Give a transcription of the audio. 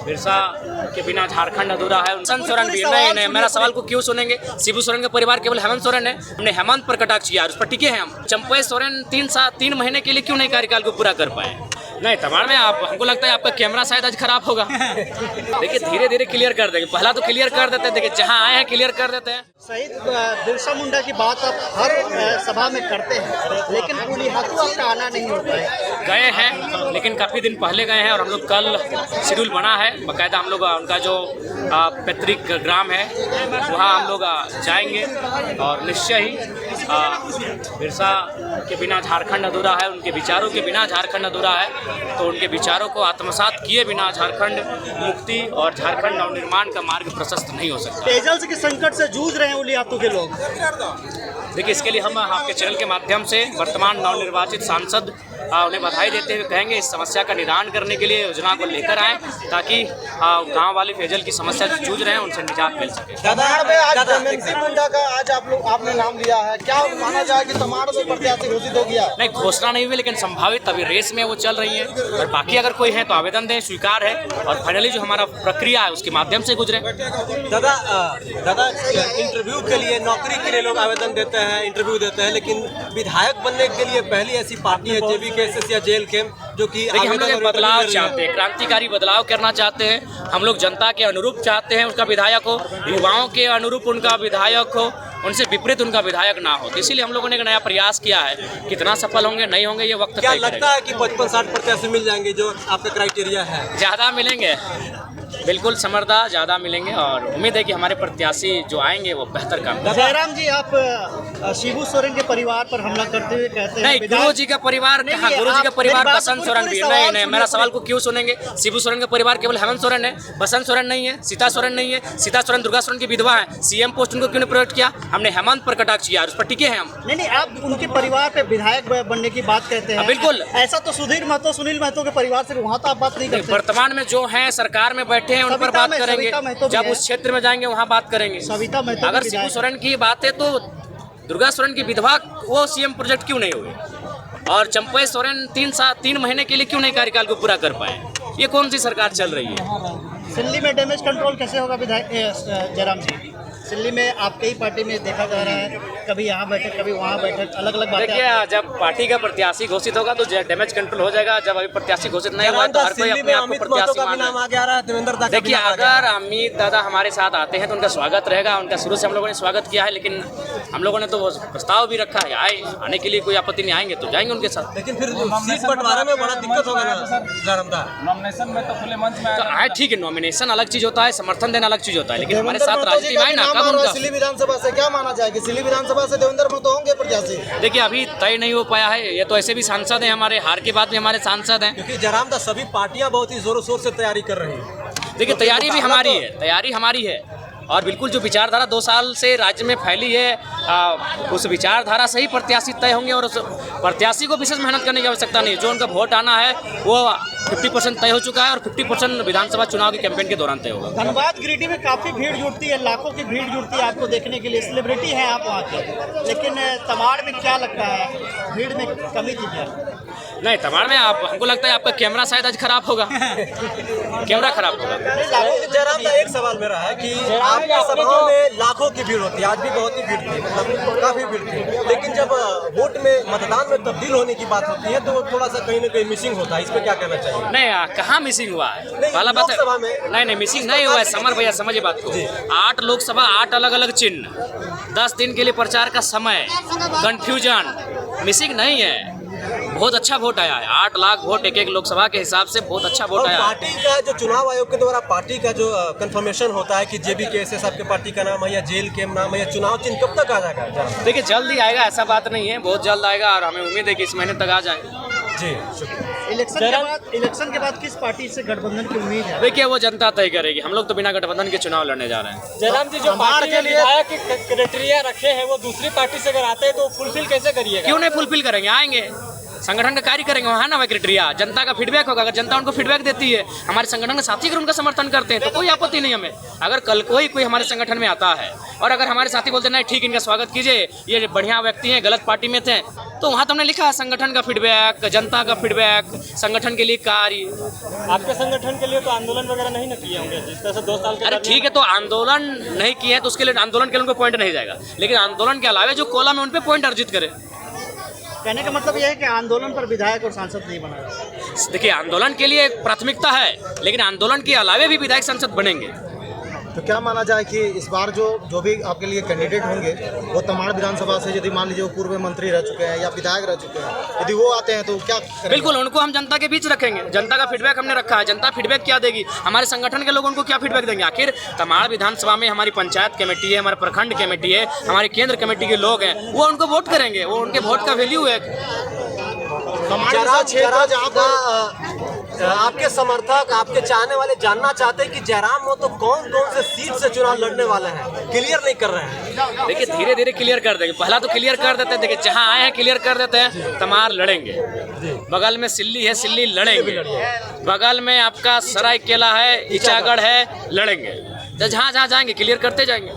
बिरसा के बिना झारखंड अधूरा है। हेमंत सोरेन भी नहीं, मेरा सवाल को क्यों सुनेंगे? शिबू सोरेन का परिवार केवल हेमंत सोरेन है। हमने हेमंत पर कटाक्ष किया, उस पर टिके हैं हम। चंपई सोरेन 3 महीने के लिए क्यों नहीं कार्यकाल को पूरा कर पाए? नहीं, तमाड़ में आप, हमको लगता है आपका कैमरा शायद आज खराब होगा। देखिए धीरे धीरे क्लियर कर देंगे, पहला तो क्लियर कर देते हैं। देखिए जहाँ आए हैं क्लियर कर देते हैं। शहीद बिरसा मुंडा की बात आप हर सभा में करते हैं, लेकिन पुलिहातू आपका आना नहीं होता है। गए हैं, लेकिन काफ़ी दिन पहले गए हैं और हम लोग कल शेड्यूल बना है बाकायदा। हम लोग उनका जो पैतृक ग्राम है वहाँ हम लोग जाएंगे और निश्चय ही बिरसा के बिना झारखंड अधूरा है, उनके विचारों के बिना झारखंड अधूरा है। तो उनके विचारों को आत्मसात किए बिना झारखंड मुक्ति और झारखंड नवनिर्माण का मार्ग प्रशस्त नहीं हो सकता। पेयजल के संकट से जूझ रहे हैं उलियातू के लोग। देखिए इसके लिए हम आपके चैनल के माध्यम से वर्तमान नवनिर्वाचित सांसद उन्हें बधाई देते हुए कहेंगे इस समस्या का निदान करने के लिए योजना को लेकर आएँ, ताकि गांव वाले पेयजल की समस्या से जूझ रहे हैं उनसे निजात मिल सके। मुंडा का आज आपने नाम लिया है, क्या माना जाए कि तमाड़ में प्रत्याशी घोषित हो गया? नहीं, घोषणा नहीं हुई, लेकिन संभावित अभी रेस में वो चल रही है। और बाकी अगर कोई है तो आवेदन दें, स्वीकार है। और फाइनली जो हमारा प्रक्रिया है उसके माध्यम से गुजरे। दादा इंटरव्यू के लिए, नौकरी के लिए लोग आवेदन देते हैं, इंटरव्यू देते हैं, लेकिन विधायक बनने के लिए पहली ऐसी पार्टी है जेबी केएसएस या जेल कैंप, जो कि देखिए हम लोग बदलाव चाहते हैं, क्रांतिकारी बदलाव करना चाहते हैं। हम लोग जनता के अनुरूप चाहते हैं उसका विधायक हो, युवाओं के अनुरूप उनका विधायक हो, उनसे विपरीत उनका विधायक ना हो। तो इसीलिए हम लोगों ने एक नया प्रयास किया है। कितना सफल होंगे नहीं होंगे ये वक्त क्या लगता है कि 55-60 प्रत्याशी मिल जाएंगे जो आपका क्राइटेरिया है? ज़्यादा मिलेंगे, बिल्कुल समर्दा ज़्यादा मिलेंगे और उम्मीद है कि हमारे प्रत्याशी जो आएंगे वो बेहतर काम करेंगे। जयराम जी, आप शिबू सोरेन के परिवार पर हमला करते हुए कहते हैं नहीं, गुरु जी का परिवार कहाँ? गुरु जी का परिवार बसंत सोरेन भी नहीं, मेरा सवाल को क्यों सुनेंगे? शिबू सोरेन का परिवार केवल हेमंत सोरेन है, बसंत सोरेन नहीं है, सीता सोरेन नहीं है। सीता सोरेन दुर्गा सोरेन की विधवा है। सीएम पोस्ट उनको क्यों नहीं प्रयोग किया? हमने हेमंत पर कटाक्ष किया, उस पर टिके हैं हम। नहीं, आप उनके परिवार पे विधायक बनने की बात कहते हैं। बिल्कुल, ऐसा तो सुनील महतो के परिवार से वहाँ तो आप बात नहीं करते। वर्तमान में जो है सरकार में बैठे हैं उन पर बात करेंगे, जब उस क्षेत्र में जाएंगे वहाँ बात करेंगे। अगर शिबू सोरेन की बात है तो दुर्गा सोरेन की विधवा वो सीएम प्रोजेक्ट क्यों नहीं हुए? और चंपई सोरेन 3 महीने के लिए क्यों नहीं कार्यकाल को पूरा कर पाए? ये कौन सी सरकार चल रही है? सिल्ली में डैमेज कंट्रोल कैसे होगा विधायक जयराम जी? दिल्ली में आपके ही पार्टी में देखा जा रहा है, कभी यहाँ बैठक कभी वहाँ बैठक, अलग अलग बातें। देखिए जब पार्टी का प्रत्याशी घोषित होगा तो डैमेज कंट्रोल हो जाएगा। जब अभी प्रत्याशी घोषित नहीं हुआ तो हर कोई अपने आप को प्रत्याशी माना। देखिए अगर अमित दादा हमारे साथ आते हैं तो उनका स्वागत रहेगा, उनका शुरू से हम लोगों ने स्वागत किया है। लेकिन हम लोगों ने तो प्रस्ताव भी रखा है, आने के लिए कोई आपत्ति नहीं, आएंगे तो जाएंगे उनके साथ। लेकिन फिर सीट बंटवारे में बड़ा दिक्कत होगा ना, नॉमिनेशन में तो खुले मंच में तो आए ठीक है, नॉमिनेशन अलग चीज होता है, समर्थन देना अलग चीज होता है, लेकिन हमारे साथ राजनीति में आए ना। सिल्ली विधानसभा से क्या माना जाए कि सिल्ली विधानसभा से देवेंद्र महतो होंगे प्रत्याशी? देखिए अभी तय नहीं हो पाया है, ये तो ऐसे भी सांसद हैं, हमारे हार के बाद भी हमारे सांसद हैं। क्योंकि जयराम दा सभी पार्टियां बहुत ही जोरों शोर से तैयारी कर रही हैं। देखिए तैयारी भी हमारी है, तैयारी हमारी है। और बिल्कुल जो विचारधारा 2 साल से राज्य में फैली है उस विचारधारा से ही प्रत्याशी तय होंगे और उस प्रत्याशी को विशेष मेहनत करने की आवश्यकता नहीं है। जो उनका वोट आना है वो 50% तय हो चुका है और 50% विधानसभा चुनाव के कैंपेन के दौरान तय होगा। धनबाद गिरिडीह में काफ़ी भीड़ जुटती है, लाखों की भीड़ जुटती है आपको देखने के लिए, सेलिब्रिटी हैं आप वहाँ के, लेकिन तमाड़ में क्या लगता है भीड़ में कमी थी क्या? नहीं, तमाड़ में आप, हमको लगता है आपका कैमरा शायद आज खराब होगा। कैमरा खराब होगा। जयराम दा एक सवाल मेरा है कि आपकी सभाओं में लाखों की भीड़ होती है, आज भी बहुत ही भीड़ थी, मतलब काफी भीड़ थी, लेकिन जब वोट में मतदान में तब्दील होने की बात होती है तो वो थोड़ा सा कहीं ना कहीं मिसिंग होता है। इस पर क्या कहना चाहिए? नहीं, कहाँ मिसिंग हुआ है? पहला बात नहीं, मिसिंग नहीं हुआ है। समर भैया समझिए बात को, 8 लोकसभा 8 अलग अलग चिन्ह, 10 दिन के लिए प्रचार का समय, कंफ्यूजन, मिसिंग नहीं है। बहुत अच्छा वोट आया है, 8 लाख वोट एक लोकसभा के हिसाब से बहुत अच्छा वोट आया है। पार्टी का जो चुनाव आयोग के द्वारा पार्टी का जो कंफर्मेशन होता है कि जेबी केएसएस आपके पार्टी का नाम है या जेल कैंप नाम है या चुनाव चिन्ह कब तक आ जाएगा? देखिए जल्द ही आएगा, ऐसा बात नहीं है, बहुत जल्द आएगा और हमें उम्मीद है कि इस महीने तक आ जाए। जी शुक्रिया। इलेक्शन के बाद किस पार्टी से गठबंधन की उम्मीद है? देखिए वो जनता तय करेगी, हम लोग तो बिना गठबंधन के चुनाव लड़ने जा रहे हैं। जयराम जी जो पार्टी के विधायक क्राइटेरिया रखे हैं वो दूसरी पार्टी से अगर आते हैं तो फुलफिल कैसे करिएगा? क्यों नहीं फुलफिल करेंगे, आएंगे संगठन का कार्य करेंगे, वहाँ ना क्राइटेरिया, जनता का फीडबैक होगा। अगर जनता उनको फीडबैक देती है, हमारे संगठन के साथी अगर उनका समर्थन करते हैं तो कोई आपत्ति नहीं हमें। अगर कल कोई हमारे संगठन में आता है और अगर हमारे साथी बोलते नहीं ठीक, इनका स्वागत कीजिए, ये बढ़िया व्यक्ति हैं, गलत पार्टी में थे, तो वहाँ तो हमने लिखा है संगठन का फीडबैक, जनता का फीडबैक, संगठन के लिए कार्य। आपके संगठन के लिए तो आंदोलन वगैरह नहीं ना किए होंगे, जिस तरह से 2 साल के अरे ठीक है, तो आंदोलन नहीं किए हैं तो उसके लिए आंदोलन के लिए उनको पॉइंट नहीं जाएगा, लेकिन आंदोलन के अलावा जो कॉलम है उन पे पॉइंट अर्जित करें। कहने का मतलब यह है कि आंदोलन पर विधायक और सांसद नहीं बना। देखिए, आंदोलन के लिए एक प्राथमिकता है, लेकिन आंदोलन के अलावा भी विधायक सांसद बनेंगे। तो क्या माना जाए कि इस बार जो भी आपके लिए कैंडिडेट होंगे वो तमाड़ विधानसभा से, यदि मान लीजिए वो पूर्व मंत्री रह चुके हैं या विधायक रह चुके हैं, यदि वो आते हैं तो क्या करेंगे? बिल्कुल, उनको हम जनता के बीच रखेंगे। जनता का फीडबैक हमने रखा है, जनता फीडबैक क्या देगी, हमारे संगठन के लोग उनको क्या फीडबैक देंगे। आखिर तमाड़ विधानसभा में हमारी पंचायत कमेटी है, हमारे प्रखंड कमेटी है, हमारी केंद्र कमेटी के लोग हैं, वो उनको वोट करेंगे, वो उनके वोट का वैल्यू है। आपके समर्थक, आपके चाहने वाले जानना चाहते हैं कि जयराम वो तो कौन कौन से सीट से चुनाव लड़ने वाले हैं, क्लियर नहीं कर रहे हैं। देखिए, धीरे धीरे क्लियर कर देंगे। पहला तो क्लियर कर देते हैं, देखिए जहाँ आए हैं क्लियर कर देते हैं। तमाड़ लड़ेंगे, बगल में सिल्ली है, सिल्ली लड़ेंगे, बगल में आपका सरायकेला है, ईचागढ़ है, लड़ेंगे। जहाँ जहाँ जाएंगे क्लियर करते जाएंगे।